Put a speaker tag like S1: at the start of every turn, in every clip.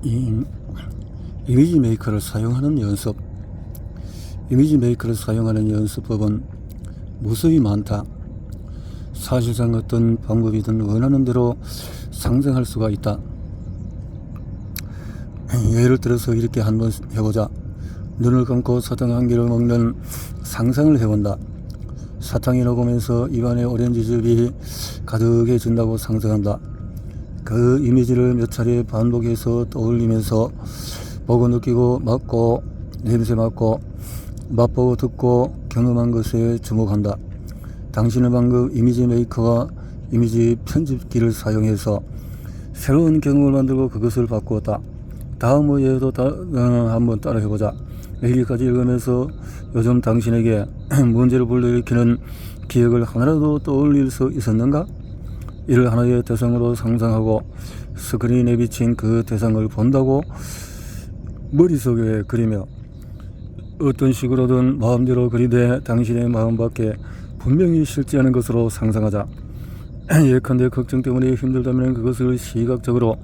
S1: 이 이미지 메이커를 사용하는 연습. 이미지 메이커를 사용하는 연습법은 무수히 많다. 사실상 어떤 방법이든 원하는 대로 상상할 수가 있다. 예를 들어서 이렇게 한번 해보자. 눈을 감고 사탕 한 개를 먹는 상상을 해본다. 사탕이 녹으면서 입안에 오렌지즙이 가득해진다고 상상한다. 그 이미지를 몇 차례 반복해서 떠올리면서 보고 느끼고 맡고 냄새 맡고 맛보고 듣고 경험한 것에 주목한다. 당신은 방금 이미지 메이커와 이미지 편집기를 사용해서 새로운 경험을 만들고 그것을 바꾸었다. 다음 예도 한번 따라 해보자. 여기까지 읽으면서 요즘 당신에게 문제를 불러일으키는 기억을 하나라도 떠올릴 수 있었는가? 이를 하나의 대상으로 상상하고 스크린에 비친 그 대상을 본다고 머릿속에 그리며 어떤 식으로든 마음대로 그리되 당신의 마음 밖에 분명히 실제하는 것으로 상상하자. 예컨대 걱정 때문에 힘들다면 그것을 시각적으로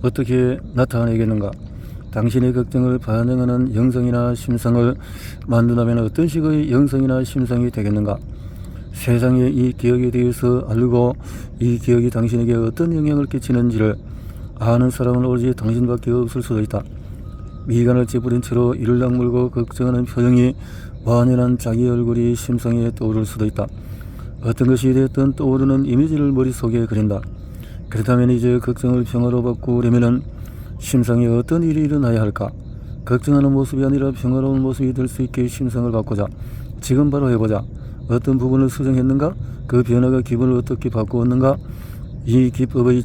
S1: 어떻게 나타내겠는가? 당신의 걱정을 반영하는 영상이나 심상을 만든다면 어떤 식의 영상이나 심상이 되겠는가? 세상에 이 기억에 대해서 알고 이 기억이 당신에게 어떤 영향을 끼치는지를 아는 사람은 오로지 당신밖에 없을 수도 있다. 미간을 찌푸린 채로 이를 악물고 걱정하는 표정이 완연한 자기 얼굴이 심상에 떠오를 수도 있다. 어떤 것이 됐든 떠오르는 이미지를 머릿속에 그린다. 그렇다면 이제 걱정을 평화로 바꾸려면 심상에 어떤 일이 일어나야 할까? 걱정하는 모습이 아니라 평화로운 모습이 될 수 있게 심상을 바꾸자. 지금 바로 해보자. 어떤 부분을 수정했는가? 그 변화가 기분을 어떻게 바꾸었는가? 이 기법의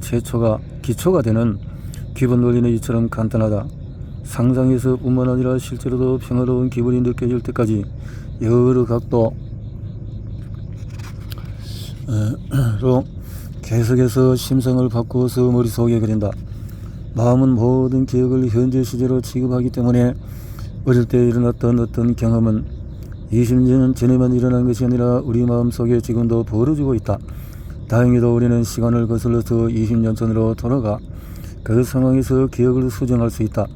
S1: 기초가 되는 기본 논리는 이처럼 간단하다. 상상에서 뿐만 아니라 실제로도 평화로운 기분이 느껴질 때까지 여러 각도로 계속해서 심상을 바꾸어서 머릿속에 그린다. 마음은 모든 기억을 현재 시제로 취급하기 때문에 어릴 때 일어났던 어떤 경험은 20년 전에만 일어난 것이 아니라 우리 마음속에 지금도 벌어지고 있다. 다행히도 우리는 시간을 거슬러서 20년 전으로 돌아가 그 상황에서 기억을 수정할 수 있다.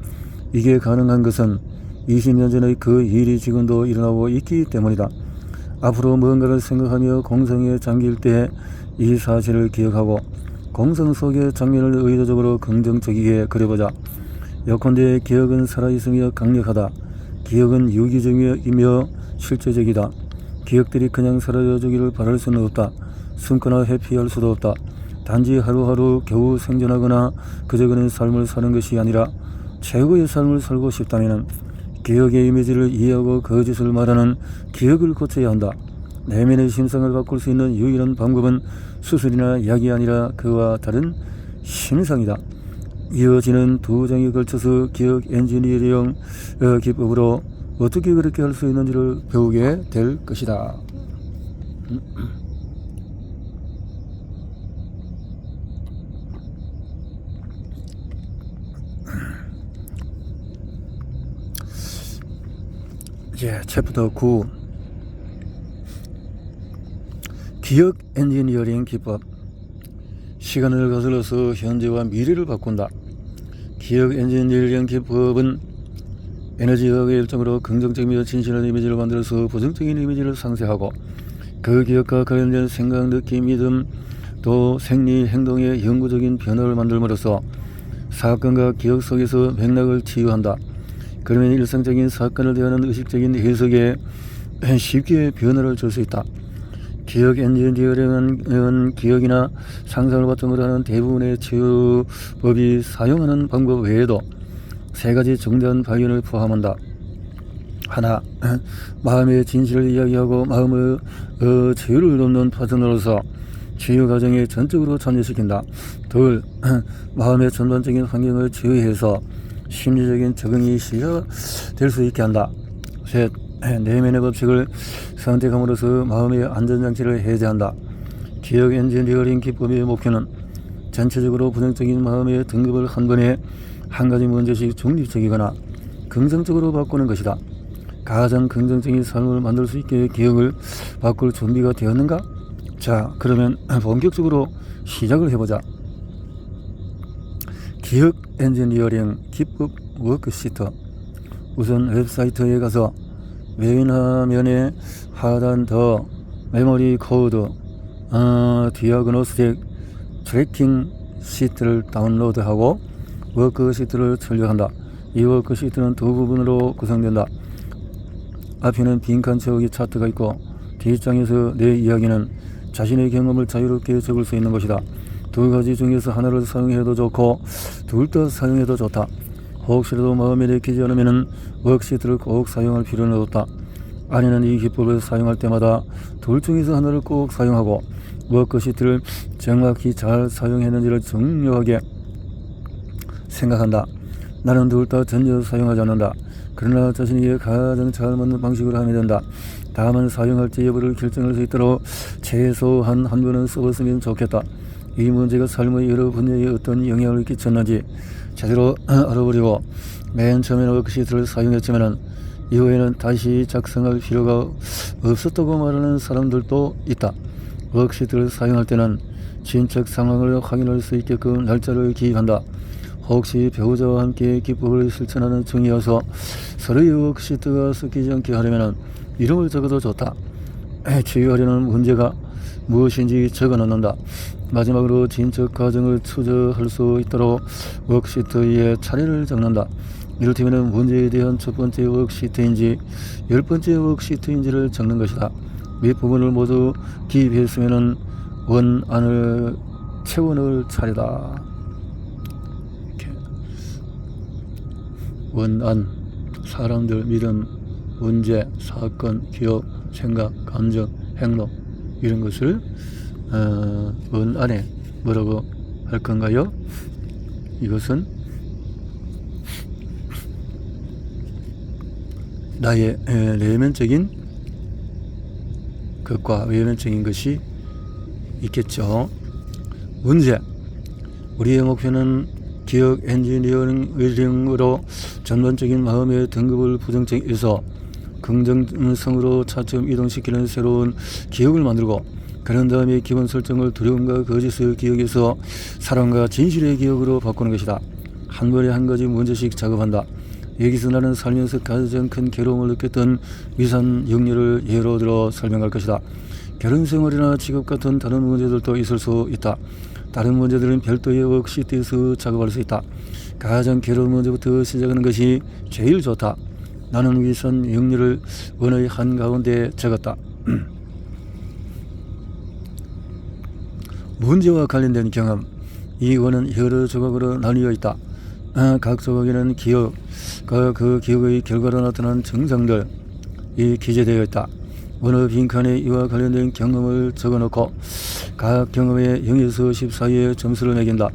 S1: 이게 가능한 것은 20년 전의 그 일이 지금도 일어나고 있기 때문이다. 앞으로 뭔가를 생각하며 공상에 잠길 때 이 사실을 기억하고 공상 속의 장면을 의도적으로 긍정적이게 그려보자. 예컨대 기억은 살아있으며 강력하다. 기억은 유기적이며 실제적이다. 기억들이 그냥 사라져주기를 바랄 수는 없다. 숨거나 회피할 수도 없다. 단지 하루하루 겨우 생존하거나 그저 그런 삶을 사는 것이 아니라 최고의 삶을 살고 싶다면 기억의 이미지를 이해하고 거짓을 말하는 기억을 고쳐야 한다. 내면의 심상을 바꿀 수 있는 유일한 방법은 수술이나 약이 아니라 그와 다른 심상이다. 이어지는 2장에 걸쳐서 기억 엔지니어링 기법으로 어떻게 그렇게 할 수 있는지를 배우게 될 것이다. 챕터 9 기억 엔지니어링 기법. 시간을 거슬러서 현재와 미래를 바꾼다. 기억 엔지니어링 기법은 에너지학의 일정으로 긍정적이며 진실한 이미지를 만들어서 부정적인 이미지를 상쇄하고 그 기억과 관련된 생각, 느낌, 믿음, 또 생리, 행동의 영구적인 변화를 만들므로써 사건과 기억 속에서 맥락을 치유한다. 그러면 일상적인 사건을 대하는 의식적인 해석에 쉽게 변화를 줄 수 있다. 기억 엔지니어링은 기억이나 상상을 바탕으로 하는 대부분의 치유법이 사용하는 방법 외에도 3가지 중대한 발견을 포함한다. 하나, 마음의 진실을 이야기하고 마음의 자유를 돕는 파트너로서 치유 과정에 전적으로 참여시킨다. 둘, 마음의 전반적인 환경을 치유해서 심리적인 적응이 시작될 수 있게 한다. 셋, 내면의 법칙을 선택함으로써 마음의 안전장치를 해제한다. 기억 엔지니어링 기법의 목표는 전체적으로 부정적인 마음의 등급을 한 번에 한 가지 문제씩 중립적이거나 긍정적으로 바꾸는 것이다. 가장 긍정적인 삶을 만들 수 있게 기억을 바꿀 준비가 되었는가? 자, 그러면 본격적으로 시작을 해보자. 기억 엔지니어링 기법 워크시트. 우선 웹사이트에 가서 메인 화면에 하단 더 메모리 코드 디아그노스틱 트래킹 시트를 다운로드하고 워크시트를 출력한다. 이 워크시트는 두 부분으로 구성된다. 앞에는 빈칸 채우기 차트가 있고 뒷장에서 내 이야기는 자신의 경험을 자유롭게 적을 수 있는 것이다. 두 가지 중에서 하나를 사용해도 좋고 둘 다 사용해도 좋다. 혹시라도 마음에 내키지 않으면 워크시트를 꼭 사용할 필요는 없다. 아내는 이 기법을 사용할 때마다 둘 중에서 하나를 꼭 사용하고 워크시트를 정확히 잘 사용했는지를 중요하게 생각한다. 나는 둘 다 전혀 사용하지 않는다. 그러나 자신에게 가장 잘 맞는 방식으로 하면 된다. 다만 사용할지 여부를 결정할 수 있도록 최소한 한 번은 써봤으면 좋겠다. 이 문제가 삶의 여러 분야에 어떤 영향을 끼쳤는지 제대로 알아보려고 맨 처음에는 워크시트를 사용했지만 이후에는 다시 작성할 필요가 없었다고 말하는 사람들도 있다. 워크시트를 사용할 때는 진척 상황을 확인할 수 있게끔 날짜를 기입한다. 혹시 배우자와 함께 기법을 실천하는 중이어서 서로의 워크시트가 섞이지 않게 하려면 이름을 적어도 좋다. 치유하려는 문제가 무엇인지 적어 놓는다. 마지막으로 진척 과정을 추적할 수 있도록 워크시트에 차례를 적는다. 이를테면 문제에 대한 첫 번째 워크시트인지 10번째 워크시트인지를 적는 것이다. 밑부분을 모두 기입했으면 원안을 채워넣을 차례다. 이렇게. 원안, 사람들, 믿음, 문제, 사건, 기억, 생각, 감정, 행동 이런 것을 원안에 뭐라고 할 건가요? 이것은 나의 내면적인 것과 외면적인 것이 있겠죠. 문제. 우리의 목표는 기억 엔지니어링으로 전반적인 마음의 등급을 부정적에서 긍정성으로 차츰 이동시키는 새로운 기억을 만들고 그런 다음에 기본 설정을 두려움과 거짓의 기억에서 사랑과 진실의 기억으로 바꾸는 것이다. 한 번에 한 가지 문제씩 작업한다. 여기서 나는 살면서 가장 큰 괴로움을 느꼈던 위산 역류를 예로 들어 설명할 것이다. 결혼 생활이나 직업 같은 다른 문제들도 있을 수 있다. 다른 문제들은 별도의 워크시트에서 작업할 수 있다. 가장 괴로운 문제부터 시작하는 것이 제일 좋다. 나는 위산 역류를 원의 한가운데 적었다. 문제와 관련된 경험. 이 원은 여러 조각으로 나뉘어 있다. 각 조각에는 기억, 그 기억의 결과로 나타난 증상들이 기재되어 있다. 어느 빈칸에 이와 관련된 경험을 적어놓고 각 경험에 0에서 10 사이의 점수를 매긴다.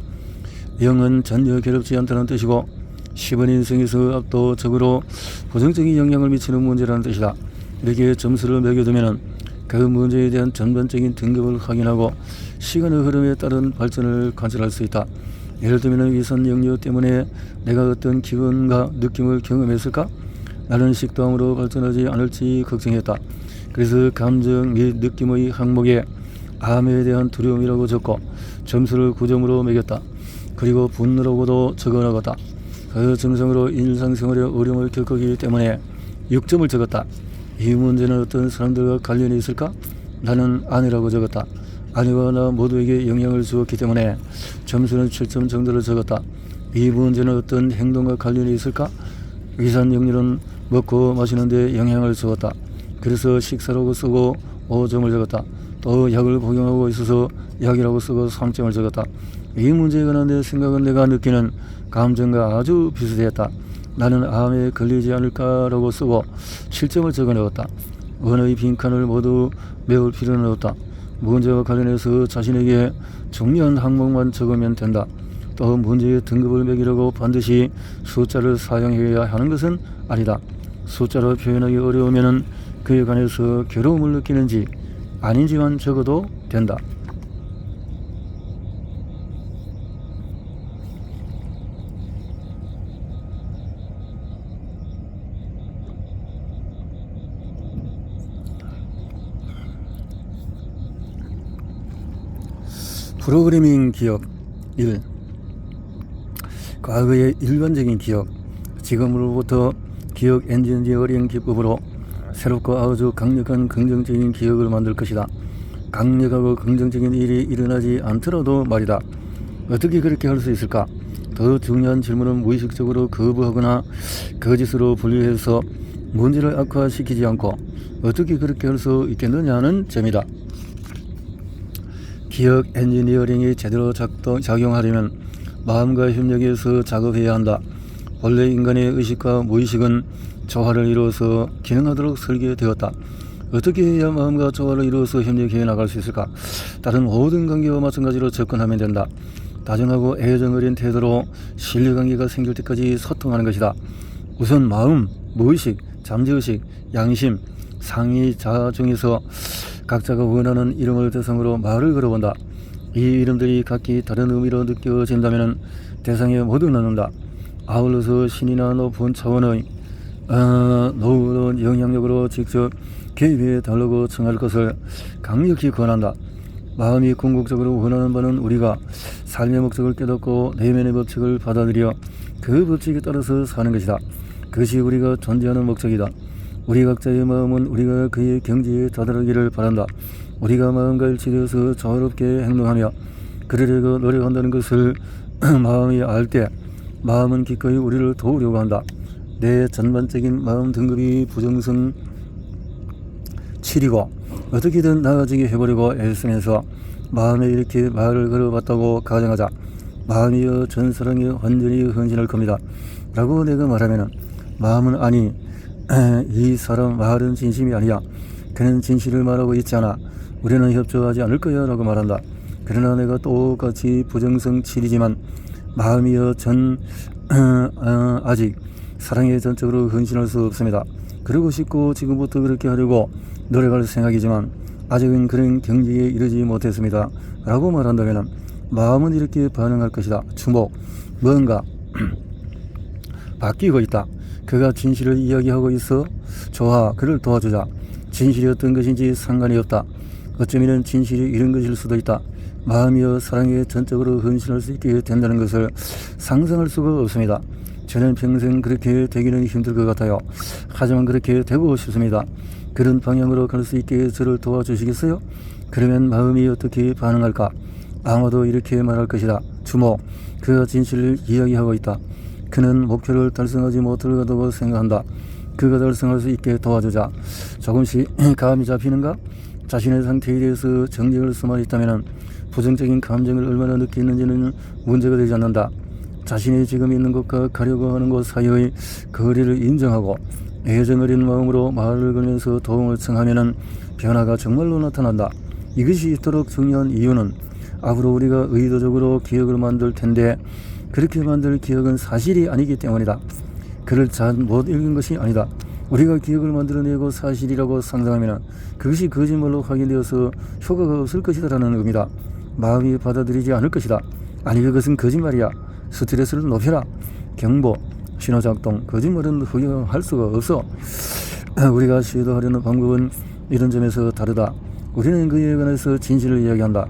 S1: 0은 전혀 괴롭지 않다는 뜻이고 10은 인생에서 압도적으로 부정적인 영향을 미치는 문제라는 뜻이다. 이렇게 점수를 매겨두면 그 문제에 대한 전반적인 등급을 확인하고 시간의 흐름에 따른 발전을 관찰할 수 있다. 예를 들면 위산 역류 때문에 내가 어떤 기분과 느낌을 경험했을까? 나는 식도암으로 발전하지 않을지 걱정했다. 그래서 감정 및 느낌의 항목에 암에 대한 두려움이라고 적고 점수를 9점으로 매겼다. 그리고 분노라고도 적어나갔다. 그 증상으로 일상생활에 어려움을 겪기 때문에 6점을 적었다. 이 문제는 어떤 사람들과 관련이 있을까? 나는 아내라고 적었다. 아내와 나 모두에게 영향을 주었기 때문에 점수는 7점 정도를 적었다. 이 문제는 어떤 행동과 관련이 있을까? 위산 역류는 먹고 마시는 데 영향을 주었다. 그래서 식사라고 쓰고 5점을 적었다. 또 약을 복용하고 있어서 약이라고 쓰고 3점을 적었다. 이 문제에 관한 내 생각은 내가 느끼는 감정과 아주 비슷했다. 나는 암에 걸리지 않을까라고 쓰고 7점을 적어 넣었다. 원의 빈칸을 모두 메울 필요는 없다. 문제와 관련해서 자신에게 중요한 항목만 적으면 된다. 또 문제의 등급을 매기려고 반드시 숫자를 사용해야 하는 것은 아니다. 숫자로 표현하기 어려우면 그에 관해서 괴로움을 느끼는지 아닌지만 적어도 된다. 프로그래밍 기억 1. 과거의 일반적인 기억, 지금으로부터 기억 엔지니어링 기법으로 새롭고 아주 강력한 긍정적인 기억을 만들 것이다. 강력하고 긍정적인 일이 일어나지 않더라도 말이다. 어떻게 그렇게 할 수 있을까? 더 중요한 질문은 무의식적으로 거부하거나 거짓으로 분류해서 문제를 악화시키지 않고 어떻게 그렇게 할 수 있겠느냐는 점이다. 기억 엔지니어링이 제대로 작용하려면 마음과 협력해서 작업해야 한다. 원래 인간의 의식과 무의식은 조화를 이루어서 기능하도록 설계되었다. 어떻게 해야 마음과 조화를 이루어서 협력해 나갈 수 있을까? 다른 모든 관계와 마찬가지로 접근하면 된다. 다정하고 애정 어린 태도로 신뢰관계가 생길 때까지 소통하는 것이다. 우선 마음, 무의식, 잠재의식, 양심, 상위 자아 중에서 각자가 원하는 이름을 대상으로 말을 걸어본다. 이 이름들이 각기 다른 의미로 느껴진다면 대상에 모두 넣는다. 아울러서 신이나 높은 차원의 노후로운 영향력으로 직접 개입해 달라고 청할 것을 강력히 권한다. 마음이 궁극적으로 원하는 바는 우리가 삶의 목적을 깨닫고 내면의 법칙을 받아들여 그 법칙에 따라서 사는 것이다. 그것이 우리가 존재하는 목적이다. 우리 각자의 마음은 우리가 그의 경지에 다다르기를 바란다. 우리가 마음과 일치되어서 조화롭게 행동하며 그러려고 노력한다는 것을 마음이 알 때 마음은 기꺼이 우리를 도우려고 한다. 내 전반적인 마음 등급이 부정성 7이고 어떻게든 나아지게 해보려고 애쓰면서 마음에 이렇게 말을 걸어봤다고 가정하자. 마음이여 전 사랑에 완전히 헌신할 겁니다 라고 내가 말하면은 마음은 아니 이 사람 말은 진심이 아니야. 그는 진실을 말하고 있지 않아. 우리는 협조하지 않을 거야 라고 말한다. 그러나 내가 똑같이 부정성 7이지만 마음이여 전 아직 사랑에 전적으로 헌신할 수 없습니다. 그러고 싶고 지금부터 그렇게 하려고 노력할 생각이지만 아직은 그런 경지에 이르지 못했습니다 라고 말한다면 마음은 이렇게 반응할 것이다. 주목, 뭔가 바뀌고 있다. 그가 진실을 이야기하고 있어. 좋아, 그를 도와주자. 진실이 어떤 것인지 상관이 없다. 어쩌면 진실이 이런 것일 수도 있다. 마음이여 사랑에 전적으로 헌신할 수 있게 된다는 것을 상상할 수가 없습니다. 저는 평생 그렇게 되기는 힘들 것 같아요. 하지만 그렇게 되고 싶습니다. 그런 방향으로 갈 수 있게 저를 도와주시겠어요? 그러면 마음이 어떻게 반응할까? 아마도 이렇게 말할 것이다. 주목, 그가 진실을 이야기하고 있다. 그는 목표를 달성하지 못할 거라고 생각한다. 그가 달성할 수 있게 도와주자. 조금씩 감이 잡히는가? 자신의 상태에 대해서 정직을 수만 있다면 부정적인 감정을 얼마나 느끼는지는 문제가 되지 않는다. 자신이 지금 있는 곳과 가려고 하는 곳 사이의 거리를 인정하고 애정 어린 마음으로 말을 걸면서 도움을 청하면 변화가 정말로 나타난다. 이것이 있도록 중요한 이유는 앞으로 우리가 의도적으로 기억을 만들 텐데 그렇게 만들 기억은 사실이 아니기 때문이다. 글을 잘 못 읽은 것이 아니다. 우리가 기억을 만들어내고 사실이라고 상상하면 그것이 거짓말로 확인되어서 효과가 없을 것이다라는 의미다. 마음이 받아들이지 않을 것이다. 아니 그것은 거짓말이야. 스트레스를 높여라. 경보, 신호작동, 거짓말은 허용할 수가 없어. 우리가 시도하려는 방법은 이런 점에서 다르다. 우리는 그에 관해서 진실을 이야기한다.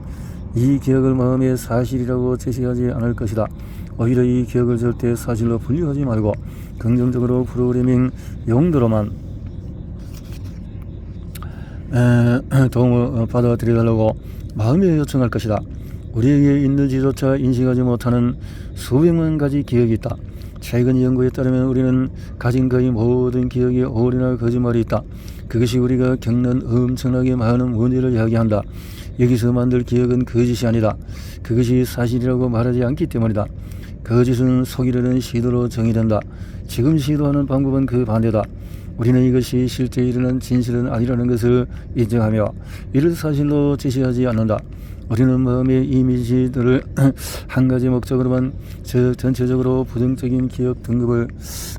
S1: 이 기억을 마음의 사실이라고 제시하지 않을 것이다. 오히려 이 기억을 절대 사실로 분류하지 말고 긍정적으로 프로그래밍 용도로만 도움을 받아들여달라고 마음에 요청할 것이다. 우리에게 있는지조차 인식하지 못하는 수백만 가지 기억이 있다. 최근 연구에 따르면 우리는 가진 거의 모든 기억에 오류나 거짓말이 있다. 그것이 우리가 겪는 엄청나게 많은 문제를 이야기한다. 여기서 만들 기억은 거짓이 아니다. 그것이 사실이라고 말하지 않기 때문이다. 거짓은 속이려는 시도로 정의된다. 지금 시도하는 방법은 그 반대다. 우리는 이것이 실제 일어난 진실은 아니라는 것을 인정하며 이를 사실로 제시하지 않는다. 우리는 마음의 이미지들을 한 가지 목적으로만 전체적으로 부정적인 기억 등급을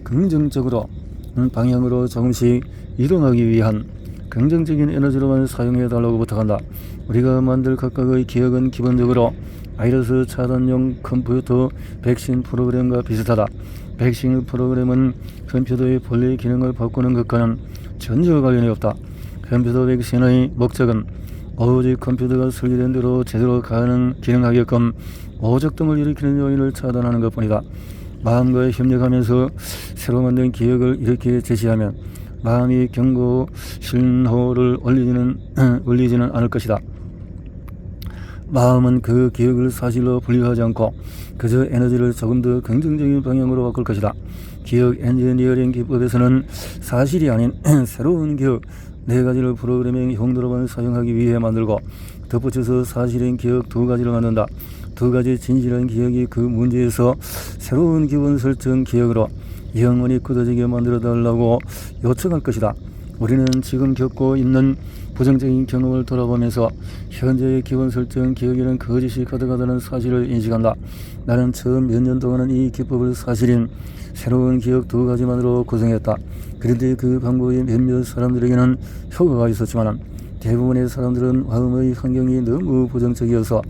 S1: 긍정적으로 방향으로 조금씩 이동하기 위한 긍정적인 에너지로만 사용해 달라고 부탁한다. 우리가 만들 각각의 기억은 기본적으로 바이러스 차단용 컴퓨터 백신 프로그램과 비슷하다. 백신 프로그램은 컴퓨터의 본래 기능을 바꾸는 것과는 전혀 관련이 없다. 컴퓨터 백신의 목적은 오직 컴퓨터가 설계된 대로 제대로 기능하게끔 오적동을 일으키는 요인을 차단하는 것뿐이다. 마음과 협력하면서 새로 만든 기억을 이렇게 제시하면 마음이 경고 신호를 울리지는 않을 것이다. 마음은 그 기억을 사실로 분류하지 않고 그저 에너지를 조금 더 긍정적인 방향으로 바꿀 것이다. 기억 엔지니어링 기법에서는 사실이 아닌 새로운 기억 4가지를 프로그래밍 용도로만 사용하기 위해 만들고 덧붙여서 사실인 기억 2가지를 만든다. 2가지 진실한 기억이 그 문제에서 새로운 기본 설정 기억으로 영원히 굳어지게 만들어 달라고 요청할 것이다. 우리는 지금 겪고 있는 부정적인 경험을 돌아보면서 현재의 기본 설정 기억에는 거짓이 가득하다는 사실을 인식한다. 나는 처음 몇 년 동안은 이 기법을 사실인 새로운 기억 2가지만으로 구성했다. 그런데 그 방법이 몇몇 사람들에게는 효과가 있었지만 대부분의 사람들은 마음의 환경이 너무 부정적이어서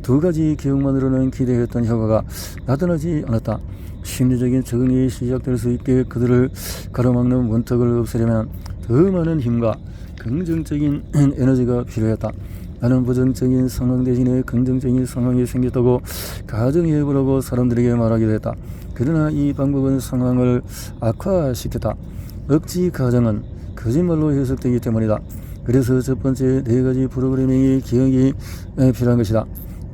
S1: 2가지 기억만으로는 기대했던 효과가 나타나지 않았다. 심리적인 적응이 시작될 수 있게 그들을 가로막는 문턱을 없애려면 더 많은 힘과 긍정적인 에너지가 필요했다. 나는 부정적인 상황 대신에 긍정적인 상황이 생겼다고 가정해보라고 사람들에게 말하기도 했다. 그러나 이 방법은 상황을 악화시켰다. 억지 가정은 거짓말로 해석되기 때문이다. 그래서 첫 번째 4가지 프로그래밍의 기억이 필요한 것이다.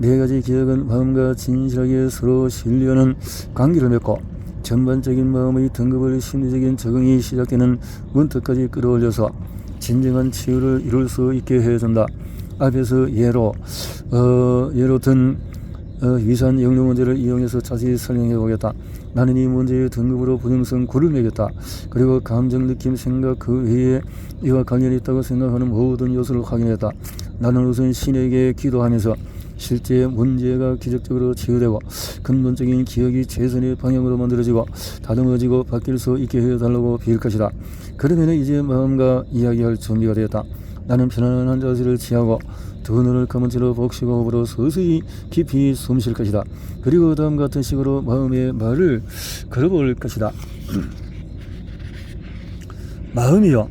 S1: 4가지 기억은 마음과 진실하게 서로 신뢰하는 관계를 맺고 전반적인 마음의 등급을 심리적인 적응이 시작되는 문턱까지 끌어올려서 진정한 치유를 이룰 수 있게 해준다. 앞에서 예로 든 위산 역류 문제를 이용해서 자세히 설명해 보겠다. 나는 이 문제의 등급으로 부정성 9를 매겼다. 그리고 감정, 느낌, 생각 그 외에 이와 관련이 있다고 생각하는 모든 요소를 확인했다. 나는 우선 신에게 기도하면서 실제 문제가 기적적으로 치유되고 근본적인 기억이 최선의 방향으로 만들어지고 다듬어지고 바뀔 수 있게 해달라고 빌 것이다. 그러면 이제 마음과 이야기할 준비가 되었다. 나는 편안한 자세를 취하고 2 눈을 감은 채로 복식호흡으로 서서히 깊이 숨 쉴 것이다. 그리고 다음 같은 식으로 마음의 말을 걸어볼 것이다. 마음이여,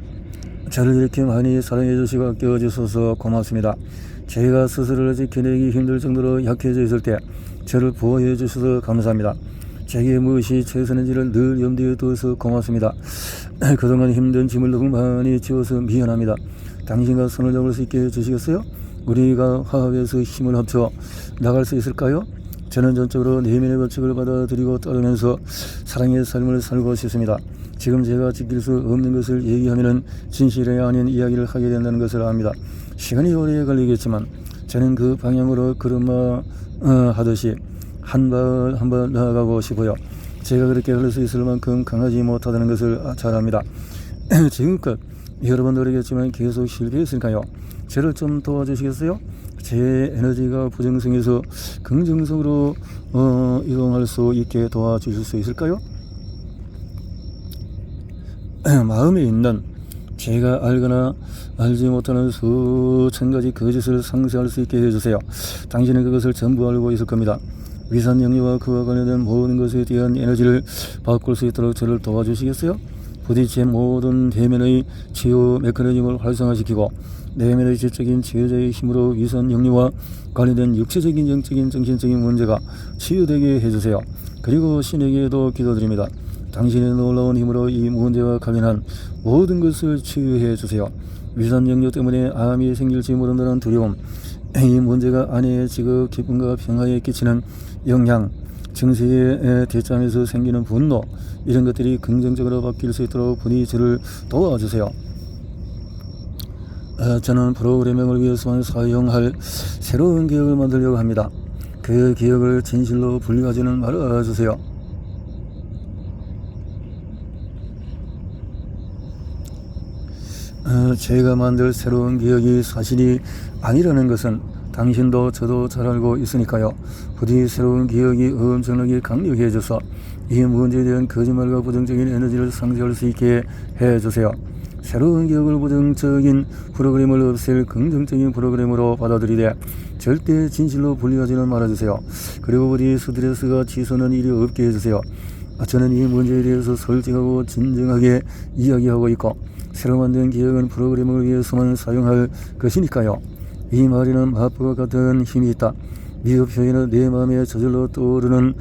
S1: 저를 이렇게 많이 사랑해 주시고 아껴 주셔서 고맙습니다. 제가 스스로를 지켜내기 힘들 정도로 약해져 있을 때 저를 보호해 주셔서 감사합니다. 제게 무엇이 최선인지를 늘 염두에 두어서 고맙습니다. 그동안 힘든 짐을 너무 많이 지워서 미안합니다. 당신과 손을 잡을 수 있게 해주시겠어요? 우리가 화합해서 힘을 합쳐 나갈 수 있을까요? 저는 전적으로 내면의 법칙을 받아들이고 따르면서 사랑의 삶을 살고 싶습니다. 지금 제가 지킬 수 없는 것을 얘기하면 진실이 아닌 이야기를 하게 된다는 것을 압니다. 시간이 오래 걸리겠지만 저는 그 방향으로 걸음마 하듯이 한 발 한 발 나아가고 싶어요. 제가 그렇게 할 수 있을 만큼 강하지 못하다는 것을 잘 압니다. 지금껏 여러 번 노력했지만 계속 실패했으니까요. 저를 좀 도와주시겠어요? 제 에너지가 부정성에서 긍정성으로 이동할 수 있게 도와주실 수 있을까요? 마음에 있는 제가 알거나 알지 못하는 수천 가지 거짓을 상쇄할 수 있게 해주세요. 당신은 그것을 전부 알고 있을 겁니다. 위산 영리와 그와 관련된 모든 것에 대한 에너지를 바꿀 수 있도록 저를 도와주시겠어요? 부디 제 모든 대면의 치유 메커니즘을 활성화시키고 내면의 지적인 지혜자의 힘으로 위산 영리와 관련된 육체적인, 영적인, 정신적인 문제가 치유되게 해주세요. 그리고 신에게도 기도드립니다. 당신의 놀라운 힘으로 이 문제와 관련한 모든 것을 치유해 주세요. 위산 영역 때문에 암이 생길지 모른다는 두려움, 이 문제가 아내의 직업, 기쁨과 평화에 끼치는 영향, 증세의 대참에서 생기는 분노, 이런 것들이 긍정적으로 바뀔 수 있도록 부디 저를 도와주세요. 저는 프로그래밍을 위해서만 사용할 새로운 기억을 만들려고 합니다. 그 기억을 진실로 분류하지는 말아주세요. 제가 만들 새로운 기억이 사실이 아니라는 것은 당신도 저도 잘 알고 있으니까요. 부디 새로운 기억이 엄청나게 강력해져서 이 문제에 대한 거짓말과 부정적인 에너지를 상쇄할 수 있게 해주세요. 새로운 기억을 부정적인 프로그램을 없앨 긍정적인 프로그램으로 받아들이되 절대 진실로 분리하지는 말아주세요. 그리고 부디 스트레스가 치솟는 일이 없게 해주세요. 저는 이 문제에 대해서 솔직하고 진정하게 이야기하고 있고 새로 만든 기억은 프로그램을 위해서만 사용할 것이니까요. 이 말에는 마법과 같은 힘이 있다. 미흡 표현은 내 마음에 저절로 떠오르는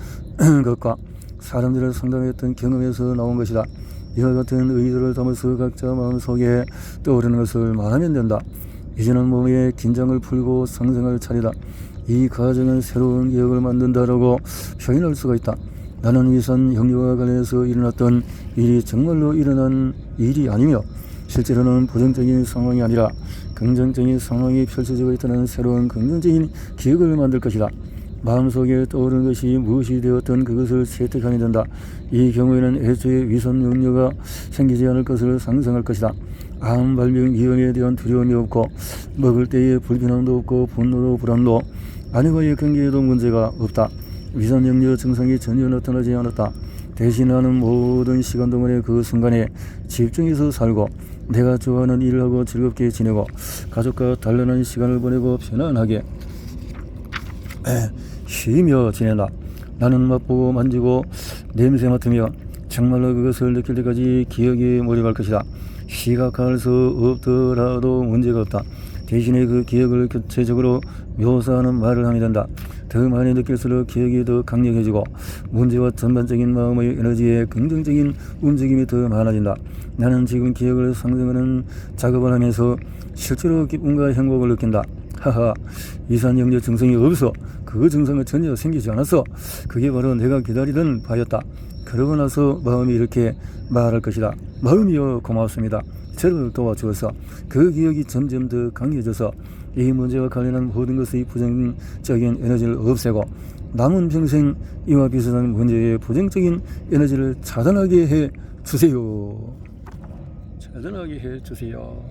S1: 것과 사람들을 상담했던 경험에서 나온 것이다. 이와 같은 의도를 담아서 각자 마음속에 떠오르는 것을 말하면 된다. 이제는 몸의 긴장을 풀고 상승할 차례다. 이 과정은 새로운 기억을 만든다라고 표현할 수가 있다. 나는 위산 형제와 관련해서 일어났던 일이 정말로 일어난 일이 아니며 실제로는 부정적인 상황이 아니라 긍정적인 상황이 펼쳐지고 있다는 새로운 긍정적인 기억을 만들 것이다. 마음속에 떠오르는 것이 무엇이 되었든 그것을 채택하면 된다. 이 경우에는 애초에 위선 염려가 생기지 않을 것을 상상할 것이다. 암 발병 위험에 대한 두려움이 없고 먹을 때에 불편함도 없고 분노도 불안도 아내와의 관계에도 문제가 없다. 위선 염려 증상이 전혀 나타나지 않았다. 대신 나는 모든 시간 동안에 그 순간에 집중해서 살고 내가 좋아하는 일을 하고 즐겁게 지내고 가족과 단란한 시간을 보내고 편안하게 쉬며 지낸다. 나는 맛보고 만지고 냄새 맡으며 정말로 그것을 느낄 때까지 기억에 몰입할 것이다. 시각할 수 없더라도 문제가 없다. 대신에 그 기억을 구체적으로 묘사하는 말을 하면 된다. 더 많이 느낄수록 기억이 더 강력해지고 문제와 전반적인 마음의 에너지에 긍정적인 움직임이 더 많아진다. 나는 지금 기억을 상정하는 작업을 하면서 실제로 기쁨과 행복을 느낀다. 하하, 위산염려 증상이 없어. 그 증상은 전혀 생기지 않았어. 그게 바로 내가 기다리던 바였다. 그러고 나서 마음이 이렇게 말할 것이다. 마음이여 고맙습니다. 저를 도와주어서 그 기억이 점점 더 강해져서 이 문제와 관련한 모든 것의 부정적인 에너지를 없애고 남은 평생 이와 비슷한 문제의 부정적인 에너지를 차단하게 해 주세요. 차단하게 해 주세요.